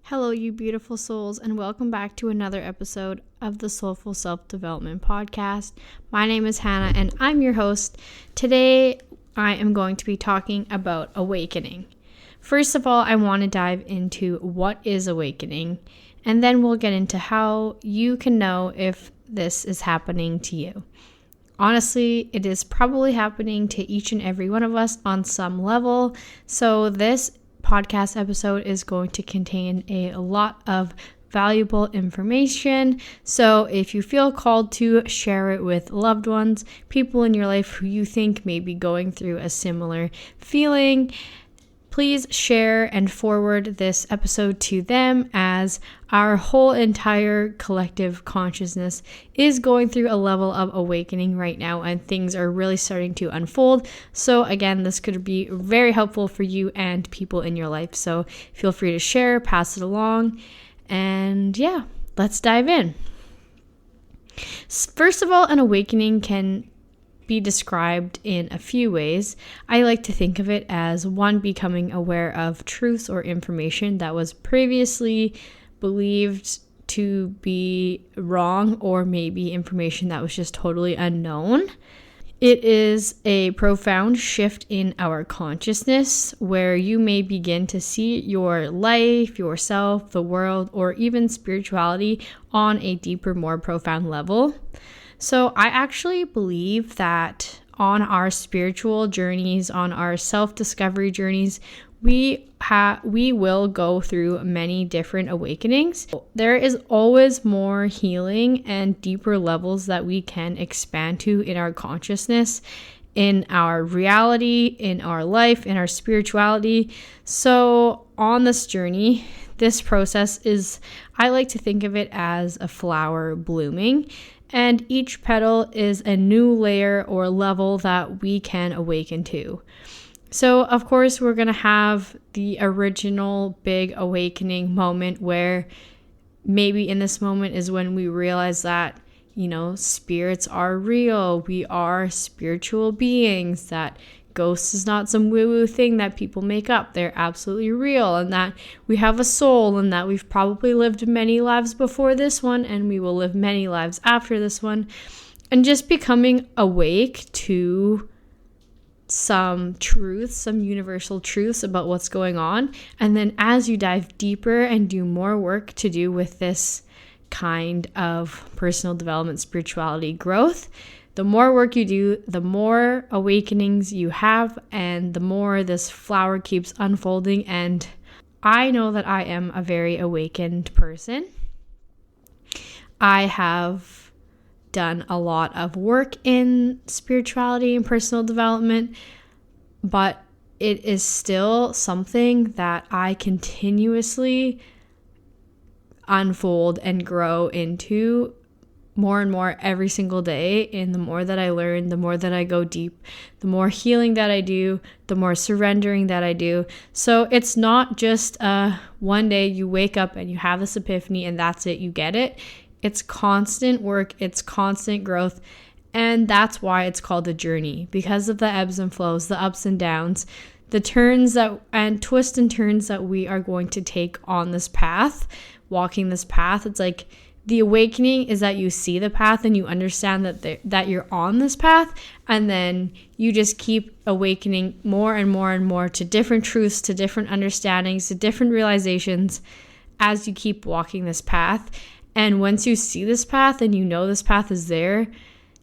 Hello, you beautiful souls, and welcome back to another episode of the Soulful Self-Development Podcast. My name is Hannah, and I'm your host. Today, I am going to be talking about awakening. First of all, I want to dive into what is awakening, and then we'll get into how you can know if this is happening to you. Honestly, it is probably happening to each and every one of us on some level, so this podcast episode is going to contain a lot of valuable information. So if you feel called to share it with loved ones, people in your life who you think may be going through a similar feeling, please share and forward this episode to them, as our whole entire collective consciousness is going through a level of awakening right now, and things are really starting to unfold. So again, this could be very helpful for you and people in your life. So feel free to share, pass it along, and yeah, let's dive in. First of all, an awakening can be described in a few ways. I like to think of it as one, becoming aware of truths or information that was previously believed to be wrong, or maybe information that was just totally unknown. It is a profound shift in our consciousness where you may begin to see your life, yourself, the world, or even spirituality on a deeper, more profound level. So I actually believe that on our spiritual journeys, on our self-discovery journeys, we will go through many different awakenings. There is always more healing and deeper levels that we can expand to in our consciousness, in our reality, in our life, in our spirituality. So on this journey, this process is, I like to think of it as a flower blooming. And each petal is a new layer or level that we can awaken to. So, of course, we're going to have the original big awakening moment where maybe in this moment is when we realize that, spirits are real. We are spiritual beings, that ghosts is not some woo-woo thing that people make up. They're absolutely real, and that we have a soul, and that we've probably lived many lives before this one, and we will live many lives after this one. And just becoming awake to some truths, some universal truths about what's going on. And then as you dive deeper and do more work to do with this kind of personal development, spirituality growth, the more work you do, the more awakenings you have, and the more this flower keeps unfolding. And I know that I am a very awakened person. I have done a lot of work in spirituality and personal development, but it is still something that I continuously unfold and grow into more and more every single day. And the more that I learn, the more that I go deep, the more healing that I do, the more surrendering that I do. So it's not just one day you wake up and you have this epiphany and that's it, you get it. It's constant work, it's constant growth. And that's why it's called a journey, because of the ebbs and flows, the ups and downs, the turns and twists and turns that we are going to take on this path, walking this path. It's like, the awakening is that you see the path and you understand that you're on this path, and then you just keep awakening more and more and more to different truths, to different understandings, to different realizations as you keep walking this path. And once you see this path and you know this path is there,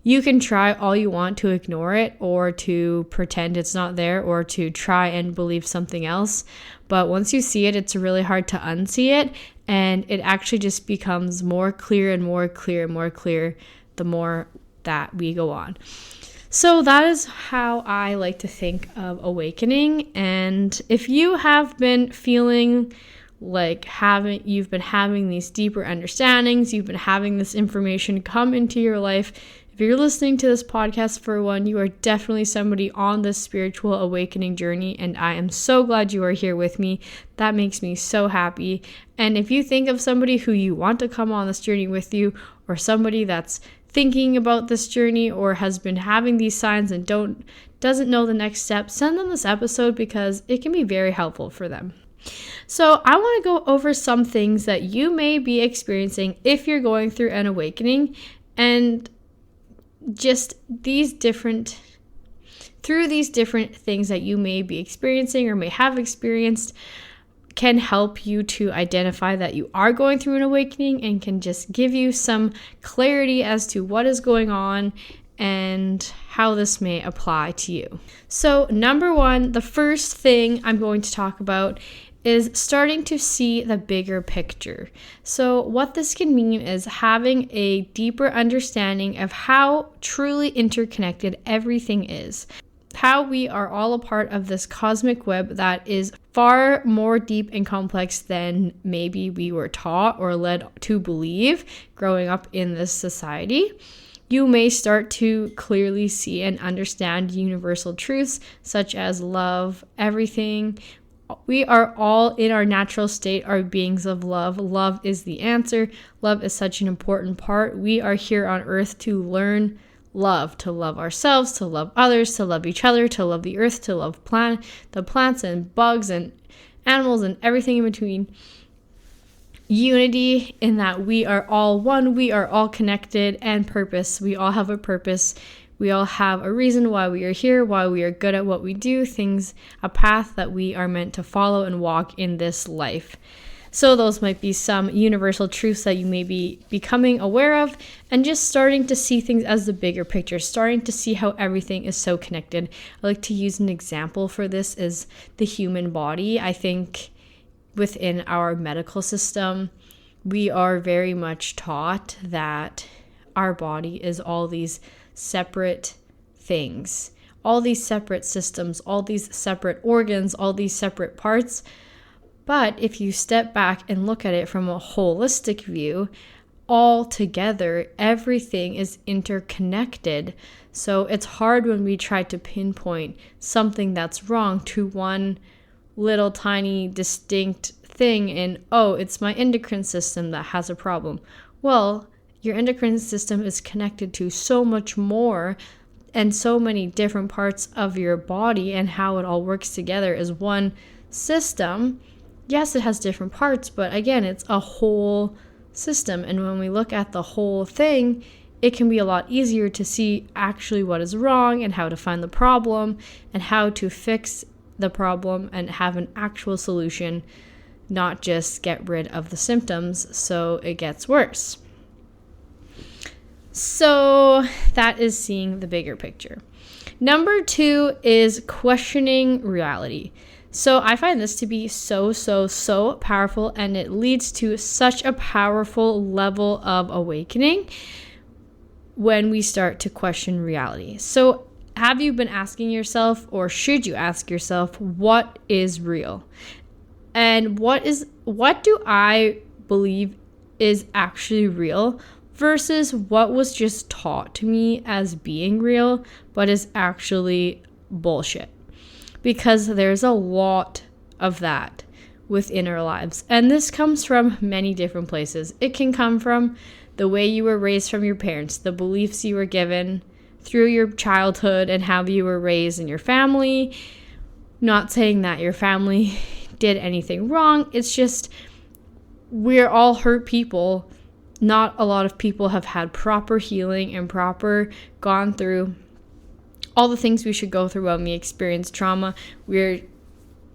you can try all you want to ignore it, or to pretend it's not there, or to try and believe something else. But once you see it, it's really hard to unsee it. And it actually just becomes more clear and more clear and more clear the more that we go on. So that is how I like to think of awakening. And if you have been feeling like you've been having these deeper understandings, you've been having this information come into your life, if you're listening to this podcast for one, you are definitely somebody on this spiritual awakening journey, and I am so glad you are here with me. That makes me so happy. And if you think of somebody who you want to come on this journey with you, or somebody that's thinking about this journey or has been having these signs and doesn't know the next step, send them this episode, because it can be very helpful for them. So I want to go over some things that you may be experiencing if you're going through an awakening, and just through these different things that you may be experiencing or may have experienced can help you to identify that you are going through an awakening and can just give you some clarity as to what is going on and how this may apply to you. So, number one, the first thing I'm going to talk about is starting to see the bigger picture. So what this can mean is having a deeper understanding of how truly interconnected everything is. How we are all a part of this cosmic web that is far more deep and complex than maybe we were taught or led to believe growing up in this society. You may start to clearly see and understand universal truths such as love, everything. We are all in our natural state, are beings of love. Love is the answer. Love is such an important part. We are here on earth to learn love, to love ourselves, to love others, to love each other, to love the earth, to love the plants and bugs and animals and everything in between. Unity in that we are all one, we are all connected, and purpose. We all have a purpose. We all have a reason why we are here, why we are good at what we do, a path that we are meant to follow and walk in this life. So those might be some universal truths that you may be becoming aware of, and just starting to see things as the bigger picture, starting to see how everything is so connected. I like to use an example for this as the human body. I think within our medical system, we are very much taught that our body is all these separate things, all these separate systems, all these separate organs, all these separate parts. But if you step back and look at it from a holistic view, all together, everything is interconnected. So it's hard when we try to pinpoint something that's wrong to one little tiny distinct thing and, oh, it's my endocrine system that has a problem. Well, your endocrine system is connected to so much more and so many different parts of your body, and how it all works together as one system. Yes, it has different parts, but again, it's a whole system. And when we look at the whole thing, it can be a lot easier to see actually what is wrong and how to find the problem and how to fix the problem and have an actual solution, not just get rid of the symptoms so it gets worse. So that is seeing the bigger picture. Number 2 is questioning reality. So I find this to be so powerful, and it leads to such a powerful level of awakening when we start to question reality. So have you been asking yourself, or should you ask yourself, what is real? And what do I believe is actually real versus what was just taught to me as being real, but is actually bullshit? Because there's a lot of that within our lives. And this comes from many different places. It can come from the way you were raised from your parents, the beliefs you were given through your childhood and how you were raised in your family. Not saying that your family did anything wrong. It's just we're all hurt people. Not a lot of people have had proper healing and gone through all the things we should go through when we experience trauma. We're,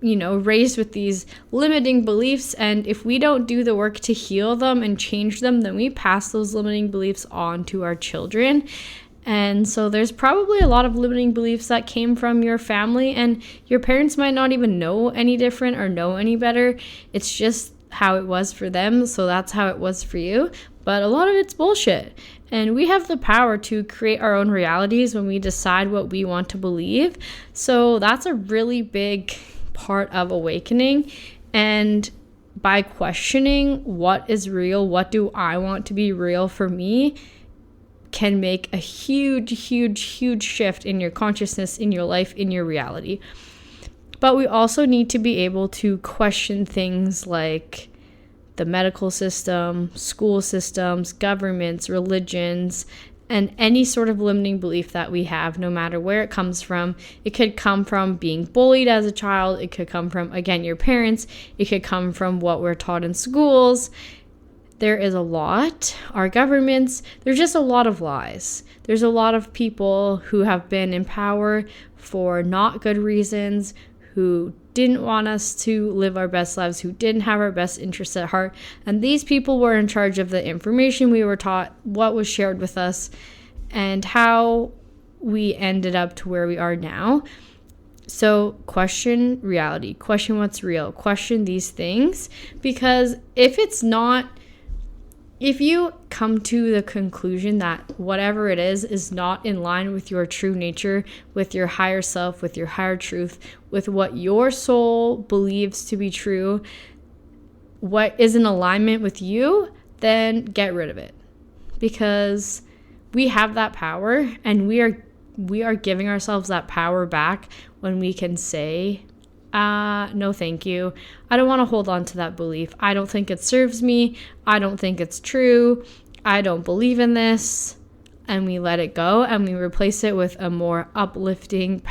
raised with these limiting beliefs, and if we don't do the work to heal them and change them, then we pass those limiting beliefs on to our children. And so there's probably a lot of limiting beliefs that came from your family, and your parents might not even know any different or know any better. It's just how it was for them, so that's how it was for you. But a lot of it's bullshit. And we have the power to create our own realities when we decide what we want to believe. So that's a really big part of awakening. And by questioning what is real, what do I want to be real for me, can make a huge shift in your consciousness, in your life, in your reality. But we also need to be able to question things like the medical system, school systems, governments, religions, And any sort of limiting belief that we have, no matter where it comes from, it could come from being bullied as a child. It could come from, again, your parents. It could come from what we're taught in schools. There is a lot. Our governments, there's just a lot of lies. There's a lot of people who have been in power for not good reasons, who didn't want us to live our best lives, who didn't have our best interests at heart. And these people were in charge of the information we were taught, what was shared with us, and how we ended up to where we are now. So question reality, question what's real, question these things, because if you come to the conclusion that whatever it is not in line with your true nature, with your higher self, with your higher truth, with what your soul believes to be true, what is in alignment with you, then get rid of it. Because we have that power, and we are giving ourselves that power back when we can say, no, thank you. I don't want to hold on to that belief. I don't think it serves me. I don't think it's true. I don't believe in this. And we let it go, and we replace it with a more uplifting,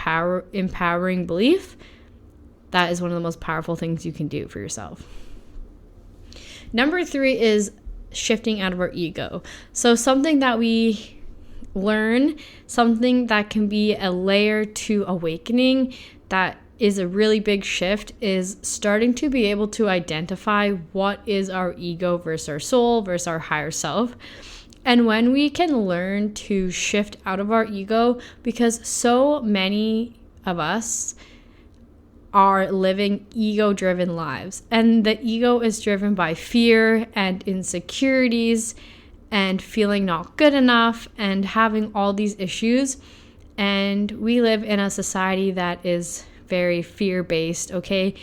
empowering belief. That is one of the most powerful things you can do for yourself. Number 3 is shifting out of our ego. So something that we learn, something that can be a layer to awakening, that is a really big shift, is starting to be able to identify what is our ego versus our soul versus our higher self. And when we can learn to shift out of our ego, because so many of us are living ego-driven lives, and the ego is driven by fear and insecurities and feeling not good enough and having all these issues. And we live in a society that is very fear-based, okay?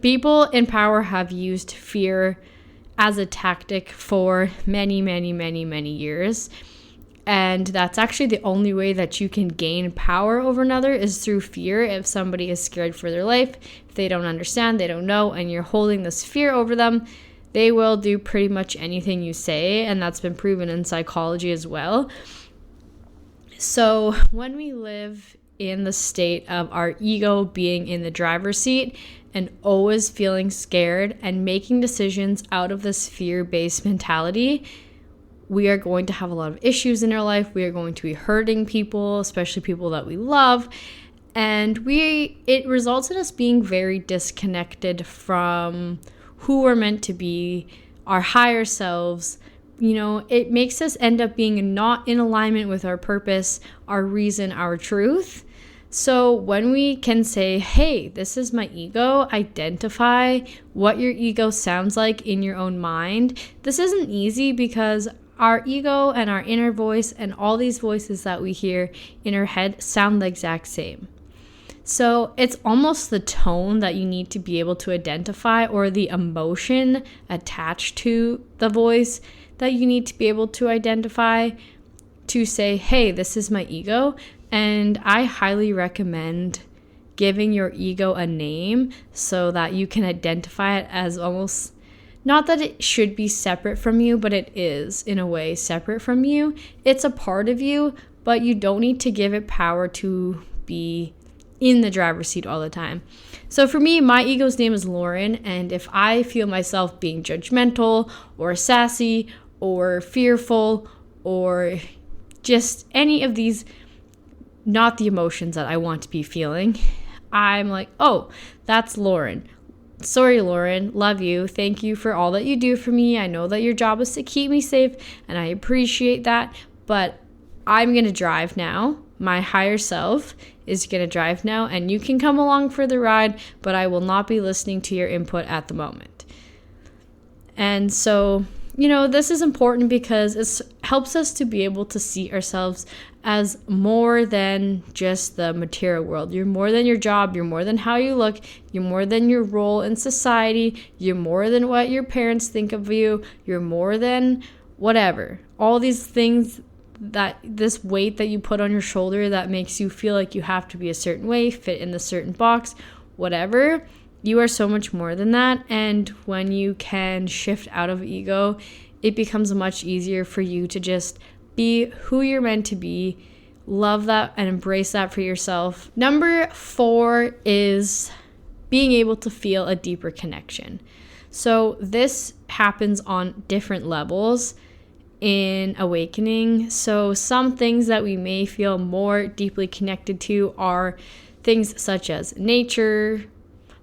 People in power have used fear as a tactic for many, many, many, many years. And that's actually the only way that you can gain power over another, is through fear. If somebody is scared for their life, if they don't understand, they don't know, and you're holding this fear over them, they will do pretty much anything you say. And that's been proven in psychology as well. So when we live in the state of our ego being in the driver's seat and always feeling scared and making decisions out of this fear-based mentality, we are going to have a lot of issues in our life. We are going to be hurting people, especially people that we love. And it results in us being very disconnected from who we're meant to be, our higher selves. It makes us end up being not in alignment with our purpose, our reason, our truth. So when we can say, hey, this is my ego, identify what your ego sounds like in your own mind. This isn't easy because our ego and our inner voice and all these voices that we hear in our head sound the exact same. So it's almost the tone that you need to be able to identify, or the emotion attached to the voice that you need to be able to identify to say, hey, this is my ego. And I highly recommend giving your ego a name so that you can identify it as almost, not that it should be separate from you, but it is in a way separate from you. It's a part of you, but you don't need to give it power to be in the driver's seat all the time. So for me, my ego's name is Lauren, and if I feel myself being judgmental or sassy or fearful or just any of these, not the emotions that I want to be feeling, I'm like, oh, that's Lauren. Sorry, Lauren, love you. Thank you for all that you do for me. I know that your job is to keep me safe, and I appreciate that, but I'm going to drive now. My higher self is going to drive now, and you can come along for the ride, but I will not be listening to your input at the moment. And so, this is important because it helps us to be able to see ourselves as more than just the material world. You're more than your job. You're more than how you look. You're more than your role in society. You're more than what your parents think of you. You're more than whatever. All these things, that this weight that you put on your shoulder that makes you feel like you have to be a certain way, fit in a certain box, whatever. You are so much more than that. And when you can shift out of ego, it becomes much easier for you to just be who you're meant to be, love that and embrace that for yourself. Number 4 is being able to feel a deeper connection. So this happens on different levels in awakening. So some things that we may feel more deeply connected to are things such as nature,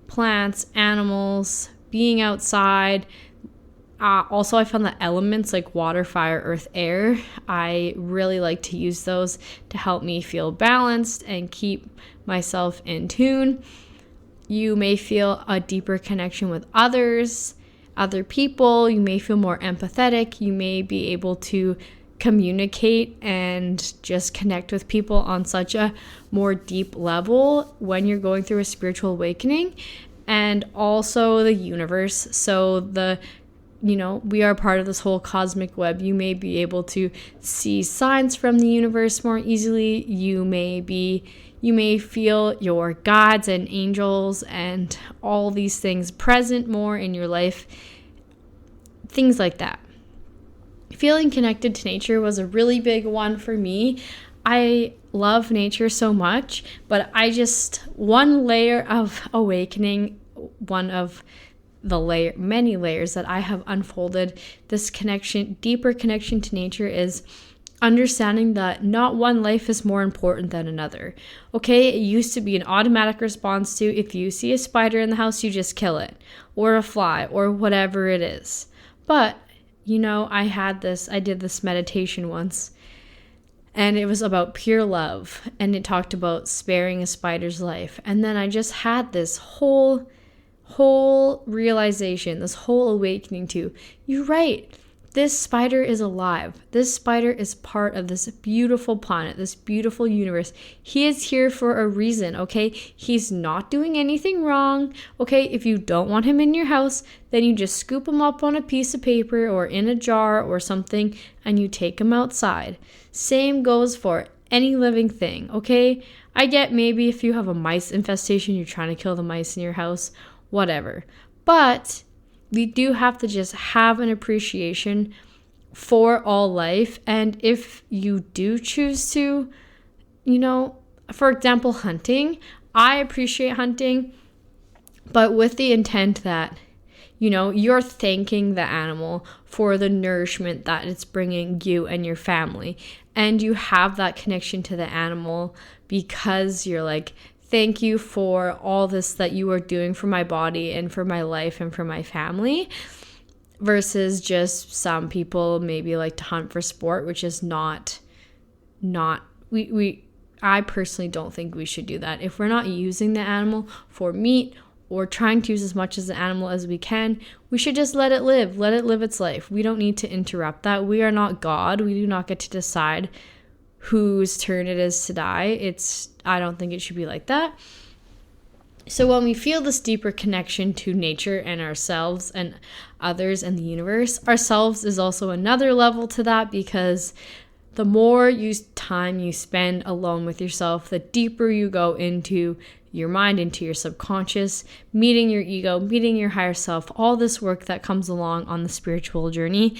plants, animals, being outside. Also, I found that elements like water, fire, earth, air, I really like to use those to help me feel balanced and keep myself in tune. You may feel a deeper connection with others, other people. You may feel more empathetic. You may be able to communicate and just connect with people on such a more deep level when you're going through a spiritual awakening. And also the universe. So we are part of this whole cosmic web. You may be able to see signs from the universe more easily. You may feel your gods and angels and all these things present more in your life. Things like that. Feeling connected to nature was a really big one for me. I love nature so much, but one layer of awakening, one of the many layers that I have unfolded, this connection, deeper connection to nature, is understanding that not one life is more important than another. Okay, it used to be an automatic response to, if you see a spider in the house, you just kill it, or a fly, or whatever it is. But I did this meditation once, and it was about pure love, and it talked about sparing a spider's life. And then I just had this whole realization, this whole awakening to, you're right, this spider is alive. This spider is part of this beautiful planet, this beautiful universe. He is here for a reason, okay? He's not doing anything wrong, okay? If you don't want him in your house, then you just scoop him up on a piece of paper or in a jar or something, and you take him outside. Same goes for any living thing, okay? I get maybe if you have a mice infestation, you're trying to kill the mice in your house, whatever. But we do have to just have an appreciation for all life. And if you do choose to, for example, hunting, I appreciate hunting, but with the intent that, you're thanking the animal for the nourishment that it's bringing you and your family. And you have that connection to the animal because you're like, thank you for all this that you are doing for my body and for my life and for my family, versus just some people maybe like to hunt for sport, which is I personally don't think we should do that. If we're not using the animal for meat or trying to use as much as the animal as we can, we should just let it live its life. We don't need to interrupt that. We are not God. We do not get to decide whose turn it is to die. I don't think it should be like that. So when we feel this deeper connection to nature and ourselves and others and the universe, ourselves is also another level to that, because the more time you spend alone with yourself, the deeper you go into your mind, into your subconscious, meeting your ego, meeting your higher self, all this work that comes along on the spiritual journey.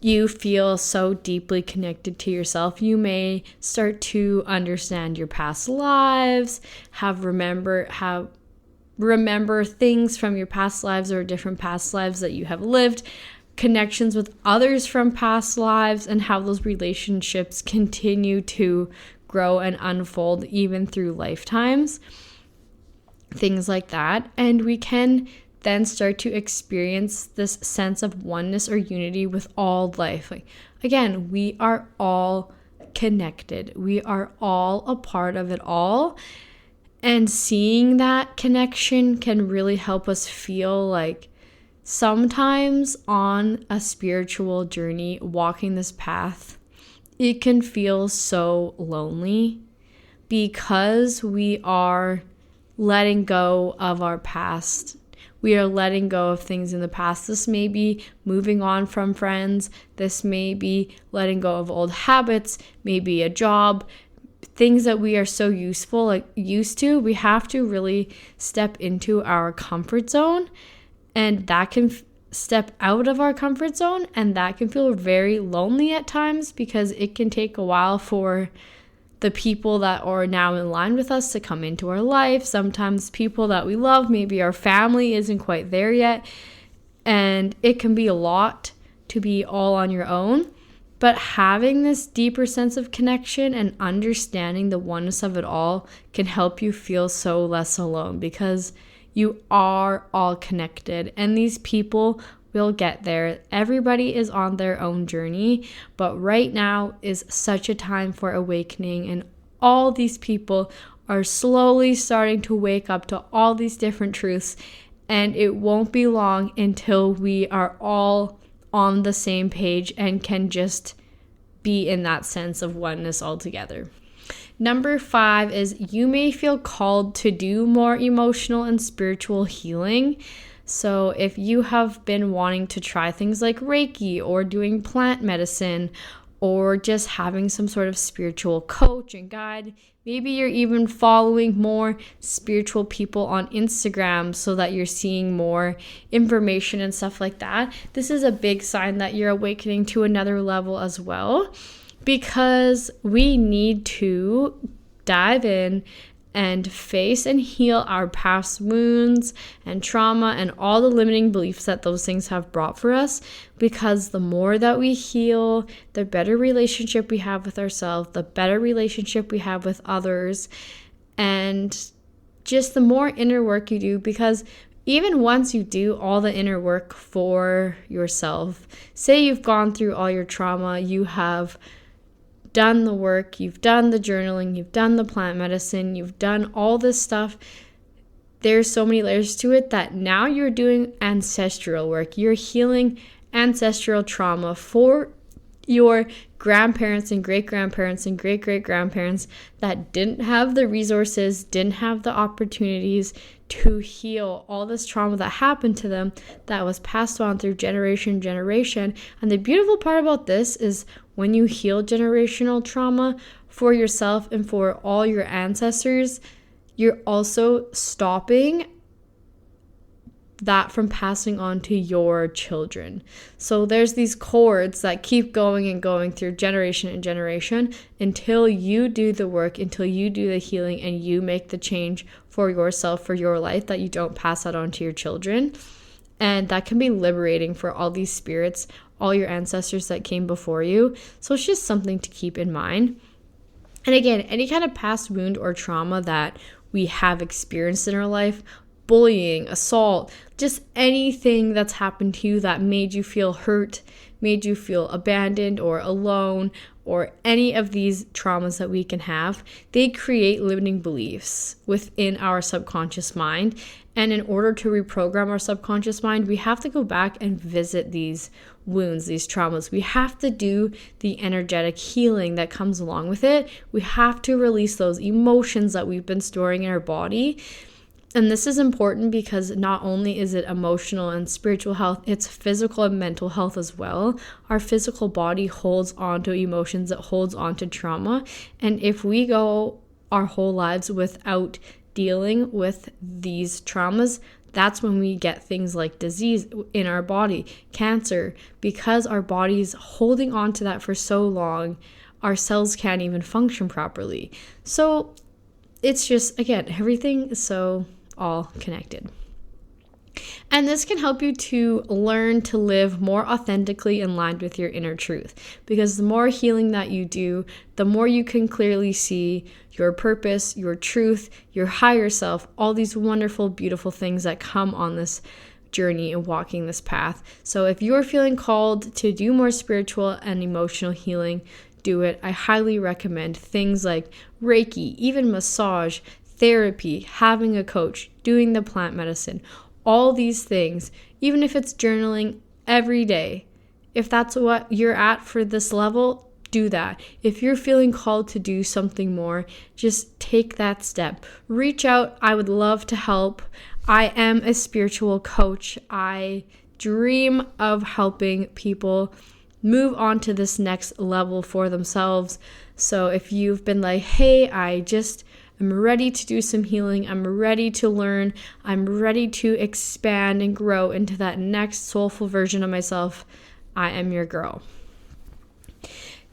You feel so deeply connected to yourself. You may start to understand your past lives, remember things from your past lives or different past lives that you have lived, connections with others from past lives, and how those relationships continue to grow and unfold even through lifetimes. Things like that. And we can then start to experience this sense of oneness or unity with all life. Again, we are all connected. We are all a part of it all. And seeing that connection can really help us feel like sometimes on a spiritual journey, walking this path, it can feel so lonely because we are letting go of our past. We are letting go of things in the past. This may be moving on from friends. This may be letting go of old habits, maybe a job, things that we are so used to. We have to really step into our comfort zone, and that can step out of our comfort zone, and that can feel very lonely at times because it can take a while for the people that are now in line with us to come into our life. Sometimes people that we love, maybe our family, isn't quite there yet, and it can be a lot to be all on your own. But having this deeper sense of connection and understanding the oneness of it all can help you feel so less alone, because you are all connected, and these people will get there. Everybody is on their own journey, but right now is such a time for awakening, and all these people are slowly starting to wake up to all these different truths, and it won't be long until we are all on the same page and can just be in that sense of oneness altogether. Number 5 is you may feel called to do more emotional and spiritual healing. So if you have been wanting to try things like Reiki or doing plant medicine or just having some sort of spiritual coach and guide, maybe you're even following more spiritual people on Instagram so that you're seeing more information and stuff like that. This is a big sign that you're awakening to another level as well, because we need to dive in and face and heal our past wounds and trauma and all the limiting beliefs that those things have brought for us, because the more that we heal, the better relationship we have with ourselves, the better relationship we have with others, and just the more inner work you do. Because even once you do all the inner work for yourself, say you've gone through all your trauma, you have done the work, you've done the journaling, you've done the plant medicine, you've done all this stuff, there's so many layers to it that now you're doing ancestral work. You're healing ancestral trauma for your grandparents and great-grandparents and great-great-grandparents that didn't have the resources, didn't have the opportunities to heal all this trauma that happened to them, that was passed on through generation. And the beautiful part about this is when you heal generational trauma for yourself and for all your ancestors, you're also stopping that from passing on to your children. So there's these cords that keep going and going through generation and generation until you do the work, until you do the healing and you make the change for yourself, for your life, that you don't pass that on to your children. And that can be liberating for all these spirits, all your ancestors that came before you. So it's just something to keep in mind. And again, any kind of past wound or trauma that we have experienced in our life, bullying, assault, just anything that's happened to you that made you feel hurt, made you feel abandoned or alone, or any of these traumas that we can have, they create limiting beliefs within our subconscious mind. And in order to reprogram our subconscious mind, we have to go back and visit these wounds, these traumas. We have to do the energetic healing that comes along with it. We have to release those emotions that we've been storing in our body. And this is important because not only is it emotional and spiritual health, it's physical and mental health as well. Our physical body holds on to emotions, it holds on to trauma. And if we go our whole lives without dealing with these traumas, that's when we get things like disease in our body, cancer, because our body's holding on to that for so long, our cells can't even function properly. So it's just, again, everything is so all connected. And this can help you to learn to live more authentically in line with your inner truth, because the more healing that you do, the more you can clearly see your purpose, your truth, your higher self, all these wonderful, beautiful things that come on this journey and walking this path. So if you're feeling called to do more spiritual and emotional healing, do it. I highly recommend things like Reiki, even massage, therapy, having a coach, doing the plant medicine, all these things, even if it's journaling every day. If that's what you're at for this level, do that. If you're feeling called to do something more, just take that step. Reach out. I would love to help. I am a spiritual coach. I dream of helping people move on to this next level for themselves. So if you've been like, hey, I just I'm ready to do some healing. I'm ready to learn. I'm ready to expand and grow into that next soulful version of myself. I am your girl.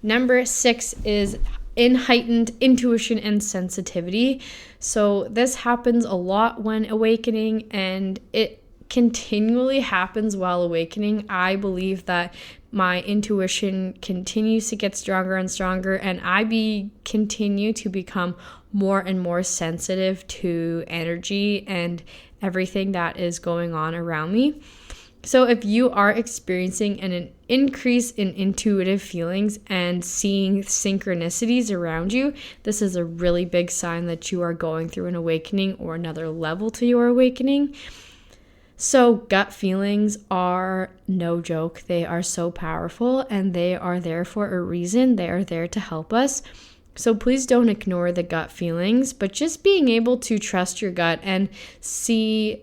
Number 6 is in heightened intuition and sensitivity. So this happens a lot when awakening, and it continually happens while awakening. I believe that my intuition continues to get stronger and stronger, and I continue to become more and more sensitive to energy and everything that is going on around me. So if you are experiencing an increase in intuitive feelings and seeing synchronicities around you, this is a really big sign that you are going through an awakening or another level to your awakening. So gut feelings are no joke. They are so powerful, and they are there for a reason. They are there to help us. So please don't ignore the gut feelings, but just being able to trust your gut and see,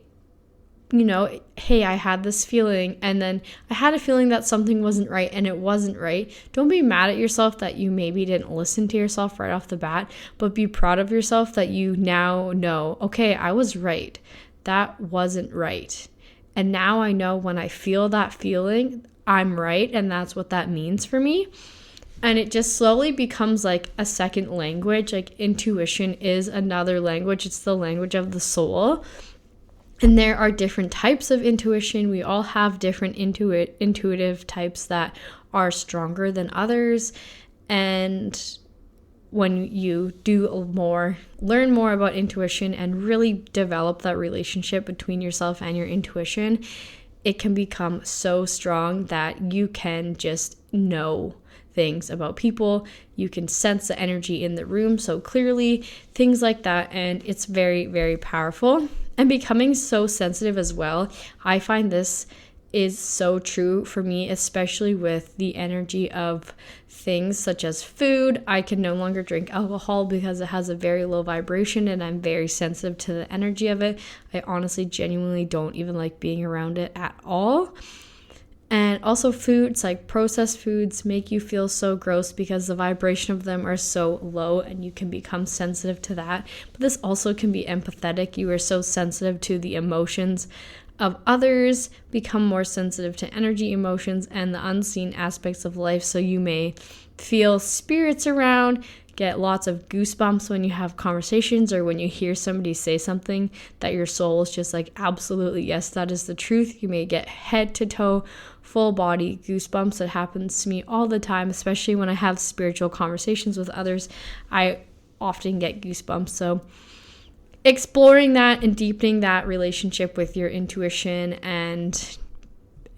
hey, I had this feeling, and then I had a feeling that something wasn't right, and it wasn't right. Don't be mad at yourself that you maybe didn't listen to yourself right off the bat, but be proud of yourself that you now know, okay, I was right. That wasn't right. And now I know when I feel that feeling, I'm right, and that's what that means for me. And it just slowly becomes like a second language. Like intuition is another language. It's the language of the soul. And there are different types of intuition. We all have different intuitive types that are stronger than others. And when you learn more about intuition and really develop that relationship between yourself and your intuition, it can become so strong that you can just know things about people. You can sense the energy in the room so clearly, things like that. And it's very, very powerful. And becoming so sensitive as well, I find this is so true for me, especially with the energy of things such as food. I can no longer drink alcohol because it has a very low vibration, and I'm very sensitive to the energy of it. I honestly, genuinely don't even like being around it at all. And also foods, like processed foods, make you feel so gross because the vibration of them are so low, and you can become sensitive to that. But this also can be empathetic. You are so sensitive to the emotions of others, become more sensitive to energy, emotions, and the unseen aspects of life. So you may feel spirits around, get lots of goosebumps when you have conversations or when you hear somebody say something that your soul is just like, absolutely, yes, that is the truth. You may get head to toe, full body goosebumps. It happens to me all the time, especially when I have spiritual conversations with others. I often get goosebumps. So exploring that and deepening that relationship with your intuition and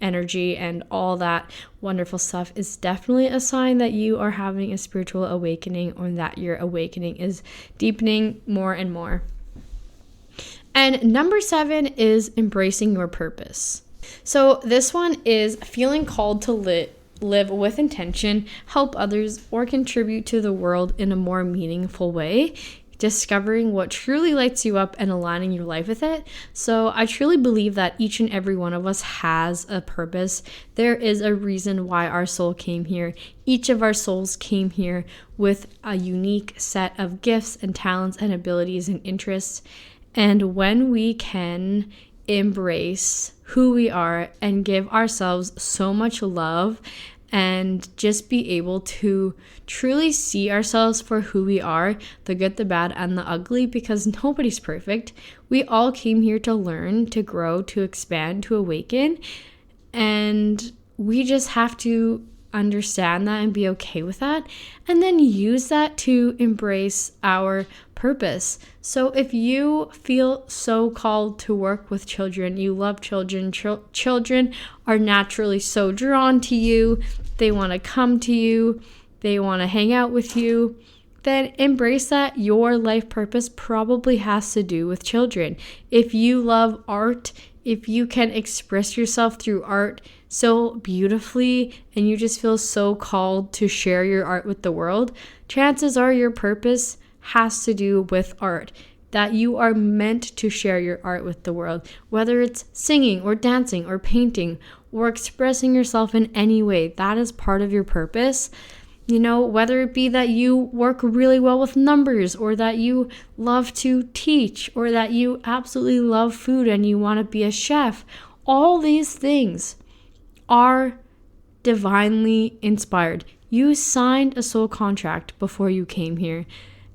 energy and all that wonderful stuff is definitely a sign that you are having a spiritual awakening, or that your awakening is deepening more and more. And number 7 is embracing your purpose. So this one is feeling called to live with intention, help others, or contribute to the world in a more meaningful way. Discovering what truly lights you up and aligning your life with it. So I truly believe that each and every one of us has a purpose. There is a reason why our soul came here. Each of our souls came here with a unique set of gifts and talents and abilities and interests. And when we can embrace who we are and give ourselves so much love and just be able to truly see ourselves for who we are, the good, the bad, and the ugly, because nobody's perfect. We all came here to learn, to grow, to expand, to awaken, and we just have to understand that and be okay with that, and then use that to embrace our purpose. So if you feel so called to work with children, you love children, children are naturally so drawn to you, they want to come to you, they want to hang out with you, then embrace that. Your life purpose probably has to do with children. If you love art, if you can express yourself through art so beautifully and you just feel so called to share your art with the world, chances are your purpose has to do with art, that you are meant to share your art with the world, whether it's singing or dancing or painting or expressing yourself in any way. That is part of your purpose. Whether it be that you work really well with numbers, or that you love to teach, or that you absolutely love food and you want to be a chef. All these things are divinely inspired. You signed a soul contract before you came here.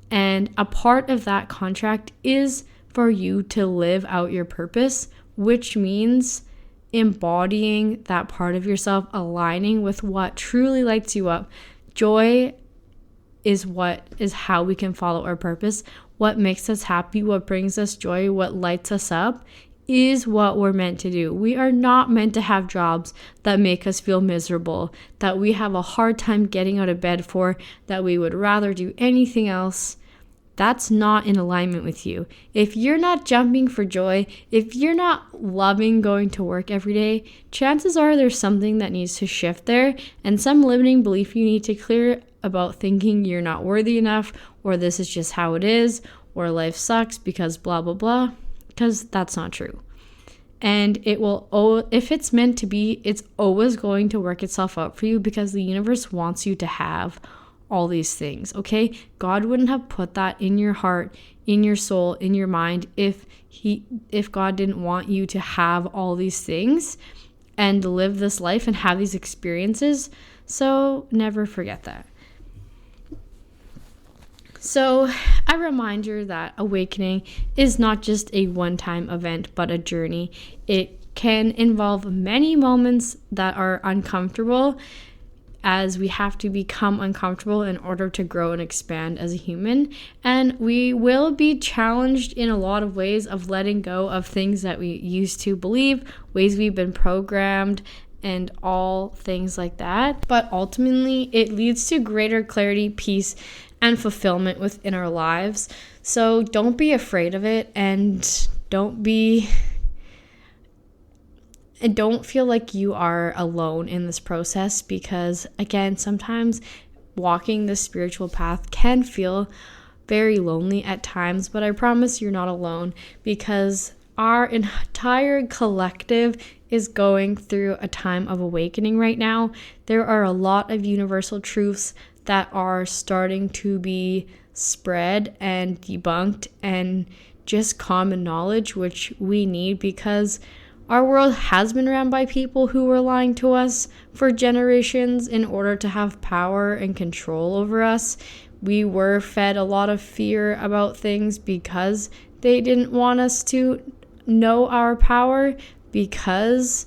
And a part of that contract is for you to live out your purpose, which means embodying that part of yourself, aligning with what truly lights you up. Joy is how we can follow our purpose. What makes us happy, what brings us joy, what lights us up is what we're meant to do. We are not meant to have jobs that make us feel miserable, that we have a hard time getting out of bed for, that we would rather do anything else. That's not in alignment with you. If you're not jumping for joy, if you're not loving going to work every day, chances are there's something that needs to shift there, and some limiting belief you need to clear about thinking you're not worthy enough, or this is just how it is, or life sucks because blah, blah, blah, because that's not true. And if it's meant to be, it's always going to work itself out for you, because the universe wants you to have all these things, okay? God wouldn't have put that in your heart, in your soul, in your mind if God didn't want you to have all these things and live this life and have these experiences. So never forget that. So a reminder that awakening is not just a one-time event, but a journey. It can involve many moments that are uncomfortable, as we have to become uncomfortable in order to grow and expand as a human. And we will be challenged in a lot of ways of letting go of things that we used to believe, ways we've been programmed, and all things like that. But ultimately, it leads to greater clarity, peace, and fulfillment within our lives. So don't be afraid of it, and don't feel like you are alone in this process, because again, sometimes walking this spiritual path can feel very lonely at times, but I promise you're not alone, because our entire collective is going through a time of awakening right now. There are a lot of universal truths that are starting to be spread and debunked, and just common knowledge, which we need, because our world has been ran by people who were lying to us for generations in order to have power and control over us. We were fed a lot of fear about things because they didn't want us to know our power, because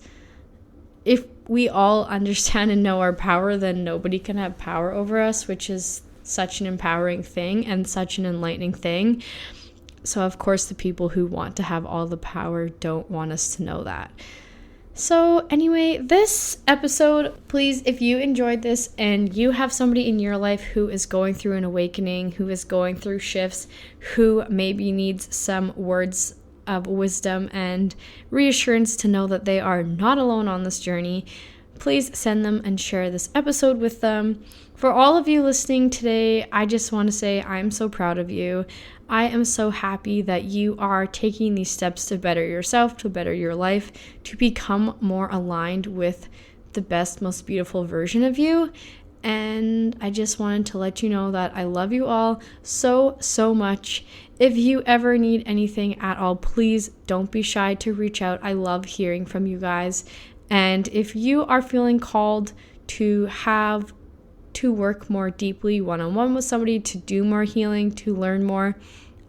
if we all understand and know our power, then nobody can have power over us, which is such an empowering thing and such an enlightening thing. So of course, the people who want to have all the power don't want us to know that. So anyway, this episode, please, if you enjoyed this and you have somebody in your life who is going through an awakening, who is going through shifts, who maybe needs some words of wisdom and reassurance to know that they are not alone on this journey, please send them and share this episode with them. For all of you listening today, I just want to say I'm so proud of you. I am so happy that you are taking these steps to better yourself, to better your life, to become more aligned with the best, most beautiful version of you. And I just wanted to let you know that I love you all so, so much. If you ever need anything at all, please don't be shy to reach out. I love hearing from you guys. And if you are feeling called to work more deeply one-on-one with somebody, to do more healing, to learn more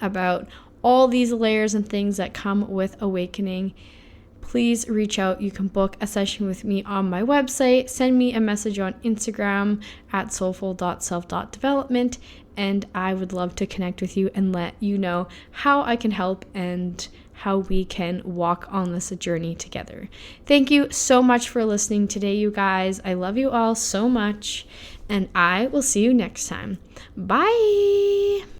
about all these layers and things that come with awakening, please reach out. You can book a session with me on my website. Send me a message on Instagram at soulful.self.development, and I would love to connect with you and let you know how I can help and how we can walk on this journey together. Thank you so much for listening today, you guys. I love you all so much, and I will see you next time. Bye!